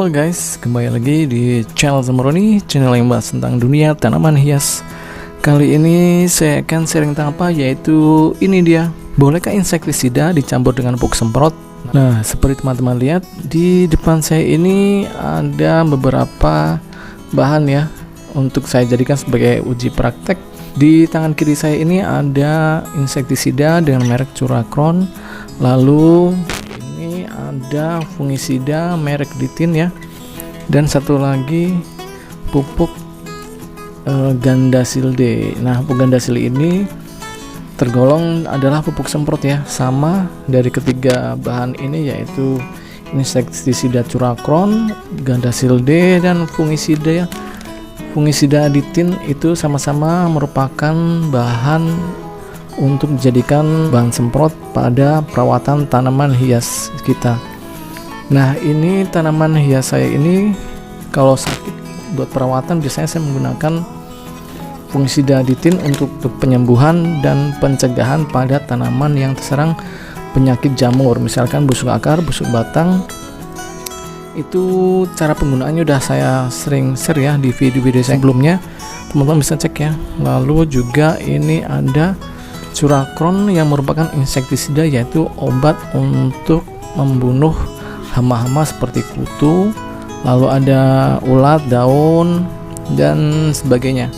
Halo guys, kembali lagi di channel Zamroni, channel yang bahas tentang dunia tanaman hias. Kali ini saya akan sharing tentang apa, yaitu ini dia. Bolehkah insektisida dicampur dengan pupuk semprot? Nah, seperti teman-teman lihat di depan saya ini ada beberapa bahan ya untuk saya jadikan sebagai uji praktek. Di tangan kiri saya ini ada insektisida dengan merek Curacron. Lalu ini ada fungisida merek Ditin ya. Dan satu lagi pupuk Gandasilde. Nah, pupuk Gandasilde ini tergolong adalah pupuk semprot ya. Sama dari ketiga bahan ini, yaitu insektisida Curacron, Gandasilde, dan fungisida ya. Fungisida Ditin itu sama-sama merupakan bahan untuk dijadikan bahan semprot pada perawatan tanaman hias kita. Nah, ini tanaman hias saya ini kalau sakit buat perawatan biasanya saya menggunakan fungisida Ditin untuk penyembuhan dan pencegahan pada tanaman yang terserang penyakit jamur, misalkan busuk akar, busuk batang. Itu cara penggunaannya udah saya sering share ya di video-video saya sebelumnya, teman-teman bisa cek ya. Lalu juga ini ada Curacron yang merupakan insektisida, yaitu obat untuk membunuh hama-hama seperti kutu, lalu ada ulat, daun, dan sebagainya.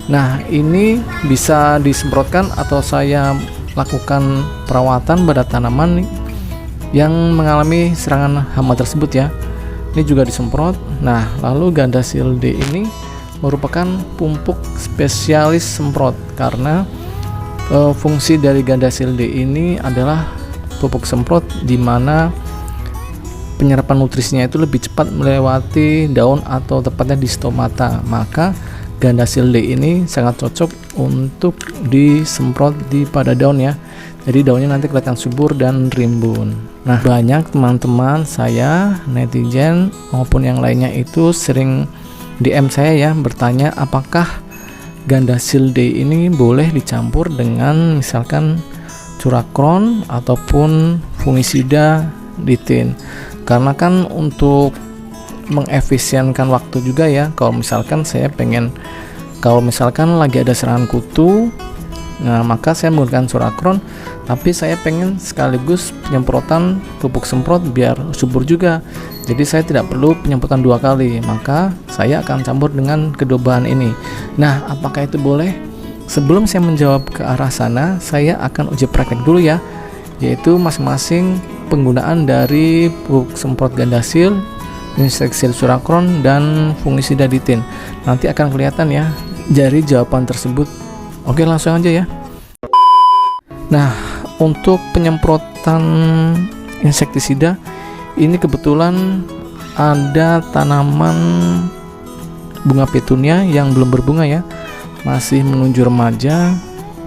Nah, ini bisa disemprotkan atau saya lakukan perawatan pada tanaman yang mengalami serangan hama tersebut ya. Ini juga disemprot. Nah, lalu Gandasilde ini merupakan pupuk spesialis semprot karena fungsi dari Gandasilde ini adalah pupuk semprot di mana penyerapan nutrisinya itu lebih cepat melewati daun atau tepatnya di stomata. Maka Gandasilde ini sangat cocok untuk disemprot pada daun ya. Jadi daunnya nanti kelihatan subur dan rimbun. Nah, banyak teman-teman saya, netizen maupun yang lainnya itu sering DM saya ya, bertanya apakah Gandasilde ini boleh dicampur dengan misalkan Curacron ataupun fungisida Ditin. Karena kan untuk mengefisienkan waktu juga ya, kalau misalkan lagi ada serangan kutu, nah maka saya menggunakan Curacron, tapi saya pengen sekaligus penyemprotan pupuk semprot biar subur juga. Jadi saya tidak perlu penyemprotan dua kali, maka saya akan campur dengan kedua bahan ini. Nah, apakah itu boleh? Sebelum saya menjawab ke arah sana, saya akan uji praktek dulu ya, yaitu masing-masing penggunaan dari pupuk semprot Gandasil, insektisida Curacron, dan fungisida Ditin. Nanti akan kelihatan ya dari jawaban tersebut. Oke, langsung aja ya. Nah, untuk penyemprotan insektisida ini kebetulan ada tanaman bunga petunia yang belum berbunga ya, masih menuju remaja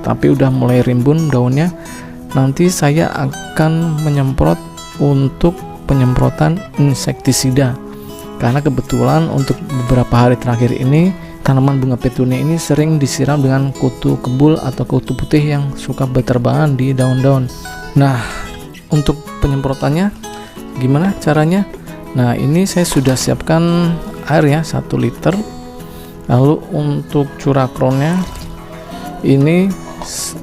tapi udah mulai rimbun daunnya. Nanti saya akan menyemprot untuk penyemprotan insektisida karena kebetulan untuk beberapa hari terakhir ini tanaman bunga petunia ini sering disiram dengan kutu kebul atau kutu putih yang suka berterbangan di daun-daun. Nah, untuk penyemprotannya gimana caranya? Nah, ini saya sudah siapkan air ya 1 liter. Lalu untuk Curacronnya ini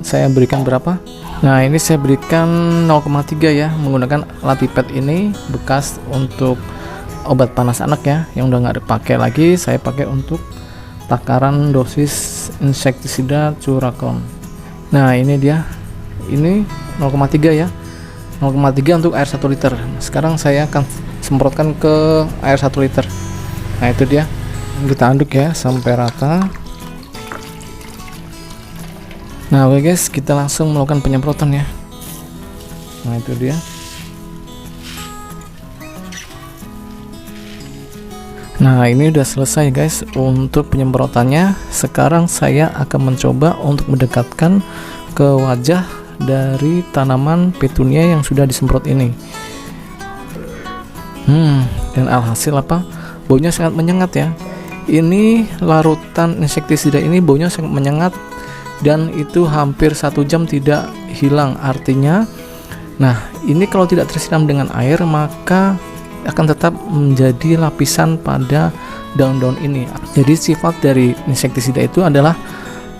saya berikan berapa? Nah, ini saya berikan 0,3 ya, menggunakan alat pipet ini bekas untuk obat panas anak ya, yang udah nggak dipakai lagi. Saya pakai untuk takaran dosis insektisida Curacron. Nah, ini dia, ini 0,3 ya, 0,3 untuk air 1 liter. Sekarang saya akan semprotkan ke air 1 liter. Nah, itu dia, kita aduk ya sampai rata. Nah, oke guys, kita langsung melakukan penyemprotan ya. Nah, itu dia. Nah, ini udah selesai guys untuk penyemprotannya. Sekarang saya akan mencoba untuk mendekatkan ke wajah dari tanaman petunia yang sudah disemprot ini. Dan alhasil apa? Baunya sangat menyengat ya. Ini larutan insektisida ini baunya sangat menyengat dan itu hampir 1 jam tidak hilang. Artinya, nah ini kalau tidak tersiram dengan air maka akan tetap menjadi lapisan pada daun-daun ini. Jadi sifat dari insektisida itu adalah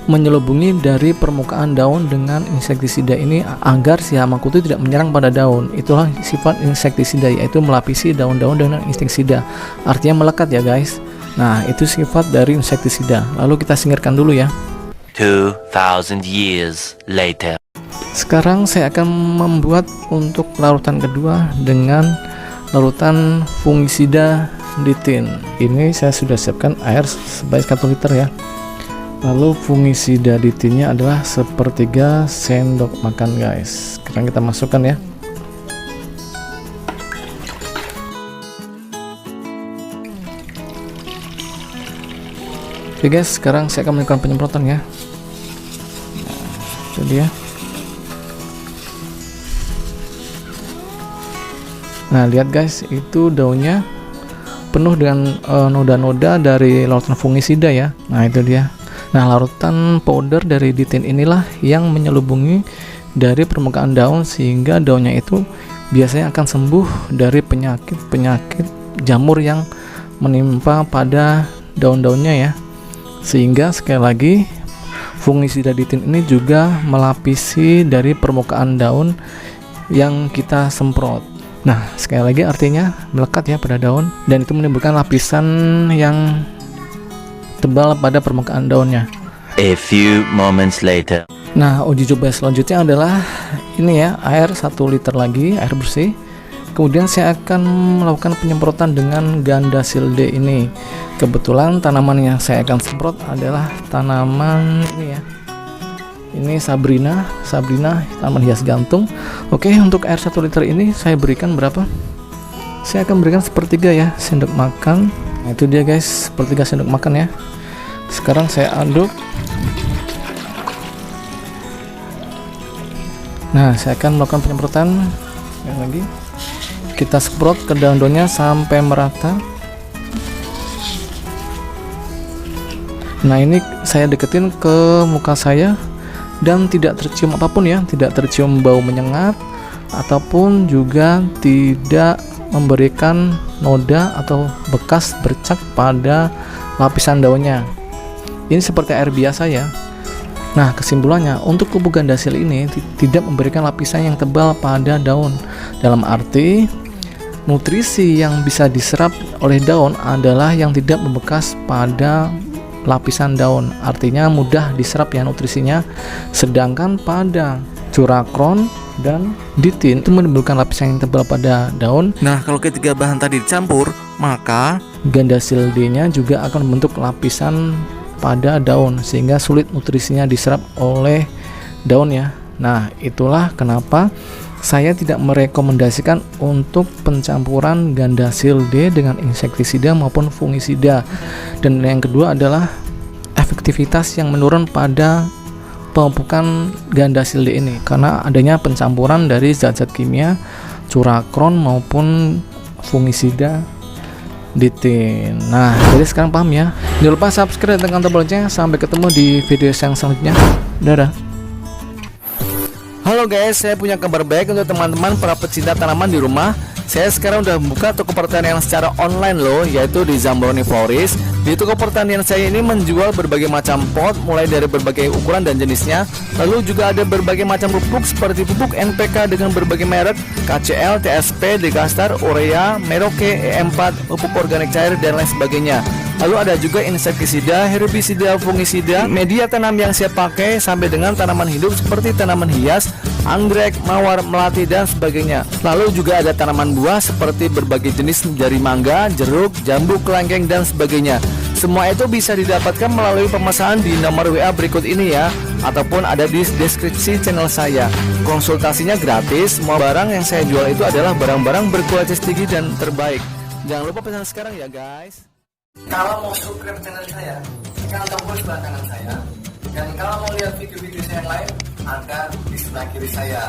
menyelubungi dari permukaan daun dengan insektisida ini agar si hama kutu tidak menyerang pada daun. Itulah sifat insektisida, yaitu melapisi daun-daun dengan insektisida. Artinya melekat ya guys. Nah, itu sifat dari insektisida. Lalu kita singkirkan dulu ya. 2000 years later. Sekarang saya akan membuat untuk larutan kedua dengan larutan fungisida ditin. Ini saya sudah siapkan air sebanyak 1 liter ya. Lalu fungisida ditinnya adalah 1/3 sendok makan guys. Sekarang kita masukkan ya. Oke guys, sekarang saya akan melakukan penyemprotan ya. Nah, itu dia. Nah, lihat guys, itu daunnya penuh dengan noda-noda dari larutan fungisida ya. Nah, itu dia. Nah, larutan powder dari ditin inilah yang menyelubungi dari permukaan daun sehingga daunnya itu biasanya akan sembuh dari penyakit-penyakit jamur yang menimpa pada daun-daunnya ya. Sehingga sekali lagi fungisida ditin ini juga melapisi dari permukaan daun yang kita semprot. Nah, sekali lagi artinya melekat ya pada daun, dan itu menimbulkan lapisan yang tebal pada permukaan daunnya. A few moments later. Nah, uji coba selanjutnya adalah ini ya, air 1 liter lagi, air bersih. Kemudian saya akan melakukan penyemprotan dengan Gandasilde ini. Kebetulan tanaman yang saya akan semprot adalah tanaman ini ya. Ini Sabrina, tanaman hias gantung. Oke, untuk air 1 liter ini saya berikan berapa? Saya akan berikan 1/3 ya sendok makan. Nah, itu dia guys, 1/3 sendok makan ya. Sekarang saya aduk. Nah, saya akan melakukan penyemprotan lagi. Kita semprot ke daun-daunnya sampai merata. Nah, ini saya deketin ke muka saya dan tidak tercium apapun ya, tidak tercium bau menyengat ataupun juga tidak memberikan noda atau bekas bercak pada lapisan daunnya. Ini seperti air biasa ya. Nah, kesimpulannya untuk pupuk Gandasil ini tidak memberikan lapisan yang tebal pada daun. Dalam arti nutrisi yang bisa diserap oleh daun adalah yang tidak membekas pada lapisan daun. Artinya mudah diserap ya nutrisinya. Sedangkan pada Curackron dan ditin itu menimbulkan lapisan yang tebal pada daun. Nah, kalau ketiga bahan tadi dicampur, maka Gandasilde-nya juga akan membentuk lapisan pada daun sehingga sulit nutrisinya diserap oleh daun ya. Nah, itulah kenapa saya tidak merekomendasikan untuk pencampuran Gandasilde dengan insektisida maupun fungisida. Dan yang kedua adalah efektivitas yang menurun pada pemupukan Gandasilde ini karena adanya pencampuran dari zat-zat kimia Curackron maupun fungisida ditin. Nah, jadi sekarang paham ya. Jangan lupa subscribe dan tekan tombol lonceng. Sampai ketemu di video yang selanjutnya. Dadah. Halo guys, saya punya kabar baik untuk teman-teman para pecinta tanaman di rumah. Saya sekarang udah membuka toko pertanian secara online loh, yaitu di Zambroni Florist. Di toko pertanian saya ini menjual berbagai macam pot, mulai dari berbagai ukuran dan jenisnya. Lalu juga ada berbagai macam pupuk seperti pupuk NPK dengan berbagai merek, KCL, TSP, Degastar, Urea, Merauke, E4, pupuk organik cair dan lain sebagainya. Lalu ada juga insektisida, herbisida, fungisida, media tanam yang saya pakai sampai dengan tanaman hidup seperti tanaman hias, anggrek, mawar, melati dan sebagainya. Lalu juga ada tanaman buah seperti berbagai jenis dari mangga, jeruk, jambu, kelengkeng dan sebagainya. Semua itu bisa didapatkan melalui pemesanan di nomor WA berikut ini ya, ataupun ada di deskripsi channel saya. Konsultasinya gratis. Semua barang yang saya jual itu adalah barang-barang berkualitas tinggi dan terbaik. Jangan lupa pesan sekarang ya guys. Kalau mau subscribe channel saya, tekan tombol sebelah kanan saya. Dan kalau mau lihat video-video saya yang lain, ada di sebelah kiri saya.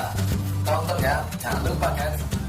Tonton ya, jangan lupa guys.